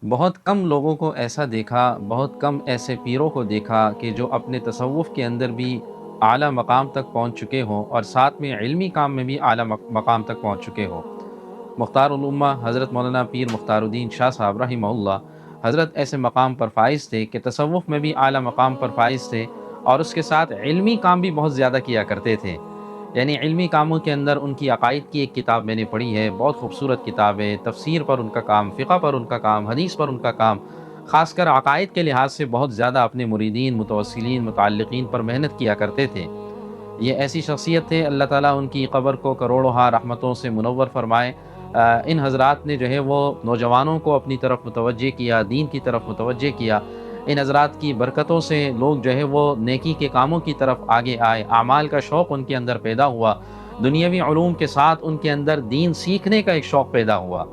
بہت کم لوگوں کو ایسا دیکھا، بہت کم ایسے پیروں کو دیکھا کہ جو اپنے تصوف کے اندر بھی اعلیٰ مقام تک پہنچ چکے ہوں اور ساتھ میں علمی کام میں بھی اعلیٰ مقام تک پہنچ چکے ہوں۔ مختار الامہ حضرت مولانا پیر مختار الدین شاہ صاحب رحمہ اللہ، حضرت ایسے مقام پر فائز تھے کہ تصوف میں بھی اعلیٰ مقام پر فائز تھے، اور اس کے ساتھ علمی کام بھی بہت زیادہ کیا کرتے تھے۔ یعنی علمی کاموں کے اندر ان کی عقائد کی ایک کتاب میں نے پڑھی ہے، بہت خوبصورت کتاب ہے، تفسیر پر ان کا کام، فقہ پر ان کا کام، حدیث پر ان کا کام، خاص کر عقائد کے لحاظ سے بہت زیادہ اپنے مریدین، متوسلین، متعلقین پر محنت کیا کرتے تھے۔ یہ ایسی شخصیت تھے، اللہ تعالیٰ ان کی قبر کو کروڑوں رحمتوں سے منور فرمائے۔ ان حضرات نے جو ہے وہ نوجوانوں کو اپنی طرف متوجہ کیا، دین کی طرف متوجہ کیا۔ ان حضرات کی برکتوں سے لوگ جو ہے وہ نیکی کے کاموں کی طرف آگے آئے، اعمال کا شوق ان کے اندر پیدا ہوا، دنیاوی علوم کے ساتھ ان کے اندر دین سیکھنے کا ایک شوق پیدا ہوا۔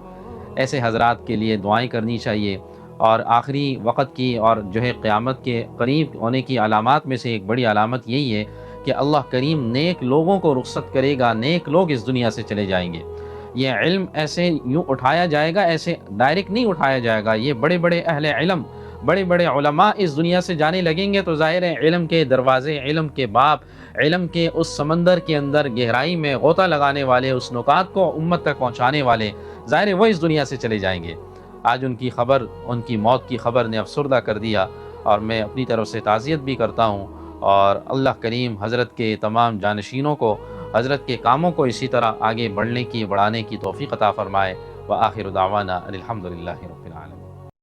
ایسے حضرات کے لیے دعائیں کرنی چاہیے۔ اور آخری وقت کی اور جو ہے قیامت کے قریب ہونے کی علامات میں سے ایک بڑی علامت یہی ہے کہ اللہ کریم نیک لوگوں کو رخصت کرے گا، نیک لوگ اس دنیا سے چلے جائیں گے۔ یہ علم ایسے یوں اٹھایا جائے گا، ایسے ڈائریکٹ نہیں اٹھایا جائے گا۔ یہ بڑے بڑے اہل علم، بڑے بڑے علماء اس دنیا سے جانے لگیں گے تو ظاہر ہے علم کے دروازے، علم کے باب، علم کے اس سمندر کے اندر گہرائی میں غوطہ لگانے والے، اس نکات کو امت تک پہنچانے والے، ظاہر ہے وہ اس دنیا سے چلے جائیں گے۔ آج ان کی خبر، ان کی موت کی خبر نے افسردہ کر دیا، اور میں اپنی طرف سے تعزیت بھی کرتا ہوں، اور اللہ کریم حضرت کے تمام جانشینوں کو حضرت کے کاموں کو اسی طرح آگے بڑھنے کی، بڑھانے کی توفیق عطا فرمائے۔ وآخر دعوانا ان الحمد للہ رب العالمین۔